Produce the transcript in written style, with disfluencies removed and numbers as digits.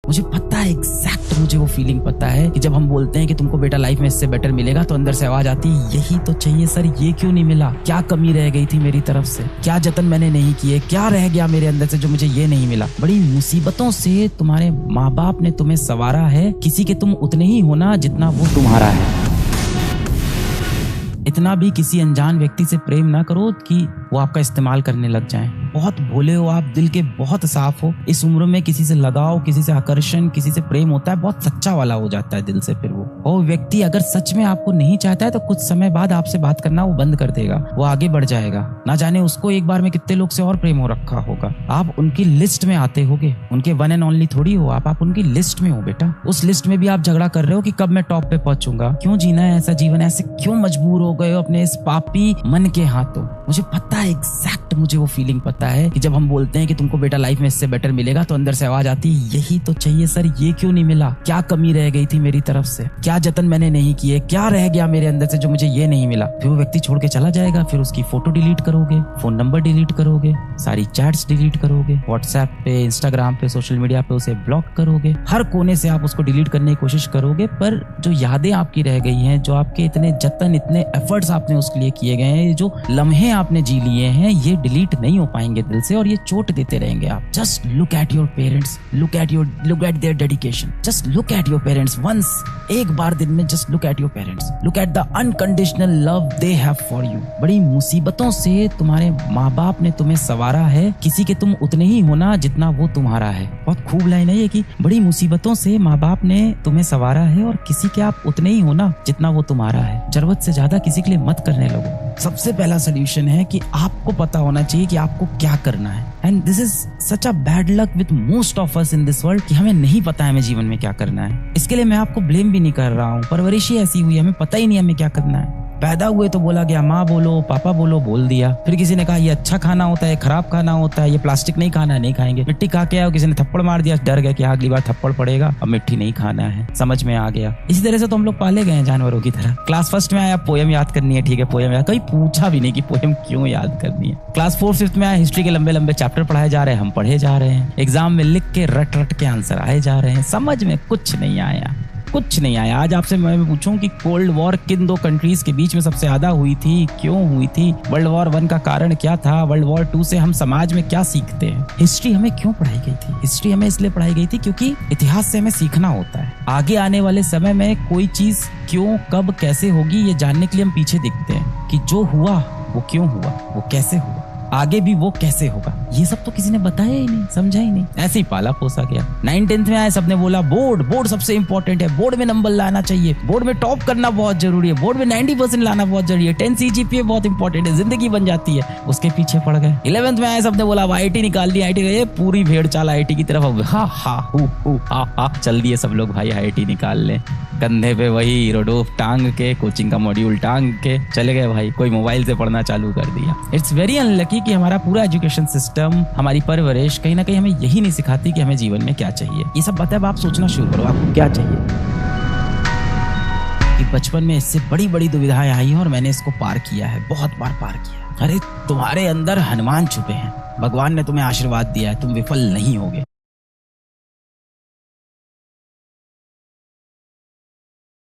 मुझे पता है एग्जैक्ट, मुझे वो फीलिंग पता है कि जब हम बोलते हैं कि तुमको बेटा लाइफ में इससे बेटर मिलेगा तो अंदर से आवाज आती है यही तो चाहिए सर, ये क्यों नहीं मिला, क्या कमी रह गई थी मेरी तरफ से, क्या जतन मैंने नहीं किए, क्या रह गया मेरे अंदर से जो मुझे ये नहीं मिला। बड़ी मुसीबतों से तुम्हारे माँ बाप ने तुम्हें संवारा है, किसी के तुम उतने ही होना जितना वो तुम्हारा है। इतना भी किसी अनजान व्यक्ति से प्रेम ना करो कि वो आपका इस्तेमाल करने लग जाएं। बहुत भोले हो आप, दिल के बहुत साफ हो, इस उम्र में किसी से लगाव, किसी से आकर्षण, किसी से प्रेम होता है बहुत सच्चा वाला हो जाता है दिल से। फिर वो व्यक्ति अगर सच में आपको नहीं चाहता है तो कुछ समय बाद आपसे बात करना वो बंद कर देगा, वो आगे बढ़ जाएगा। ना जाने उसको एक बार में कितने लोग से और प्रेम हो रखा होगा। आप उनकी लिस्ट में आते होगे, उनके वन एंड ओनली थोड़ी हो आप उनकी लिस्ट में हो बेटा। उस लिस्ट में भी आप झगड़ा कर रहे हो कि कब मैं टॉप पे पहुंचूंगा। क्यों जीना है ऐसा जीवन, ऐसे क्यों मजबूर हो गए हो अपने इस पापी मन के हाथों। मुझे पता है एग्जैक्ट, मुझे वो फीलिंग पता है कि जब हम बोलते हैं कि तुमको बेटा लाइफ में इससे बेटर मिलेगा तो अंदर से आवाज आती है यही तो चाहिए सर, ये क्यों नहीं मिला, क्या कमी रह गई थी मेरी तरफ से, क्या जतन मैंने नहीं किए, क्या रह गया मेरे अंदर से जो मुझे ये नहीं मिला। फिर वो व्यक्ति छोड़ के चला जाएगा, फिर उसकी फोटो डिलीट करोगे, फोन नंबर डिलीट करोगे, सारी चैट्स डिलीट करोगे, व्हाट्सएप पे, इंस्टाग्राम पे, सोशल मीडिया पे उसे ब्लॉक करोगे, हर कोने से आप उसको डिलीट करने की कोशिश करोगे। पर जो यादें आपकी रह गई हैं, जो आपके इतने जतन, इतने एफर्ट्स आपने उसके लिए किए गए हैं, जो लम्हे आपने जी लिए हैं, ये डिलीट नहीं हो पाएंगे दिल से और ये चोट देते रहेंगे आप। Just look at your parents, look at their dedication, just look at your parents once, एक बार दिन में just look at your parents, look at the unconditional love they have for you. बड़ी मुसीबतों से तुम्हारे माँ बाप ने तुम्हें संवारा है, किसी के तुम उतने ही होना जितना वो तुम्हारा है। बहुत खूब लाइन है ये कि बड़ी मुसीबतों से माँ बाप ने तुम्हें संवारा है और किसी के आप उतने ही होना जितना वो तुम्हारा है। जरूरत से ज्यादा किसी के लिए मत करने लगो। सबसे पहला सोल्यूशन है कि आपको पता होना चाहिए कि आपको क्या करना है। And this is such a bad luck with most of us in this world कि हमें नहीं पता है हमें जीवन में क्या करना है। इसके लिए मैं आपको ब्लेम भी नहीं कर रहा हूँ, परवरिश ही ऐसी हुई, हमें पता ही नहीं हमें क्या करना है। पैदा हुए तो बोला गया माँ बोलो, पापा बोलो, बोल दिया। फिर किसी ने कहा ये अच्छा खाना होता है, खराब खाना होता है, ये प्लास्टिक नहीं खाना है, नहीं खाएंगे। मिट्टी खा के आया, किसी ने थप्पड़ मार दिया, डर गया कि अगली बार थप्पड़ पड़ेगा, अब मिट्टी नहीं खाना है, समझ में आ गया। इसी तरह से तो हम लोग पाले गए हैं जानवरों की तरह। क्लास फर्स्ट में आया पोएम याद करनी है, ठीक है पोएम याद, कभी पूछा भी नहीं कि पोएम क्यों याद करनी है। क्लास फोर्थ फिफ्थ में आया हिस्ट्री के लंबे लंबे चैप्टर पढ़ाए जा रहे हैं, हम पढ़े जा रहे हैं। एग्जाम में लिख के रट रट के आंसर आए जा रहे हैं, समझ में कुछ नहीं आया, कुछ नहीं आया। आज आपसे मैं पूछूं कि कोल्ड वॉर किन दो कंट्रीज के बीच में सबसे ज्यादा हुई थी, क्यों हुई थी, वर्ल्ड वॉर 1 का कारण क्या था, वर्ल्ड वॉर 2 से हम समाज में क्या सीखते हैं। हिस्ट्री हमें क्यों पढ़ाई गई थी? हिस्ट्री हमें इसलिए पढ़ाई गई थी क्योंकि इतिहास से हमें सीखना होता है। आगे आने वाले समय में कोई चीज क्यों, कब, कैसे होगी ये जानने के लिए हम पीछे देखते हैं कि जो हुआ वो क्यों हुआ, वो कैसे हुआ, आगे भी वो कैसे होगा। ये सब तो किसी ने बताया ही नहीं, समझा ही नहीं, ऐसे ही पाला पोसा गया। 9th-10th में आए, सबने बोला बोर्ड सबसे इंपॉर्टेंट है, बोर्ड में नंबर लाना चाहिए, बोर्ड में टॉप करना बहुत जरूरी है, बोर्ड में 90% लाना बहुत जरूरी है, 10 CGPA बहुत इंपॉर्टेंट है, जिंदगी बन जाती है। उसके पीछे पड़ गए। 11th में आए, सबने बोला IIT निकाल दी, IIT पूरी भेड़ चाल IIT की तरफ, हा चल दिए सब लोग भाई IIT निकाल ले। कंधे पे वही रोडोफ टांग के, कोचिंग का मॉड्यूल टांग के चले गए भाई, कोई मोबाइल से पढ़ना चालू कर दिया। इट्स वेरी अनलकी कि हमारा पूरा एजुकेशन सिस्टम, हमारी परवरिश कहीं ना कहीं हमें यही नहीं सिखाती कि हमें जीवन में क्या चाहिए। ये सब बातें अब आप सोचना शुरू करो, आपको क्या चाहिए। कि बचपन में इससे बड़ी बड़ी दुविधाएं आई हैं और मैंने इसको पार किया है, बहुत बार पार किया। अरे तुम्हारे अंदर हनुमान छुपे हैं, भगवान ने तुम्हें आशीर्वाद दिया है, तुम विफल नहीं होगे।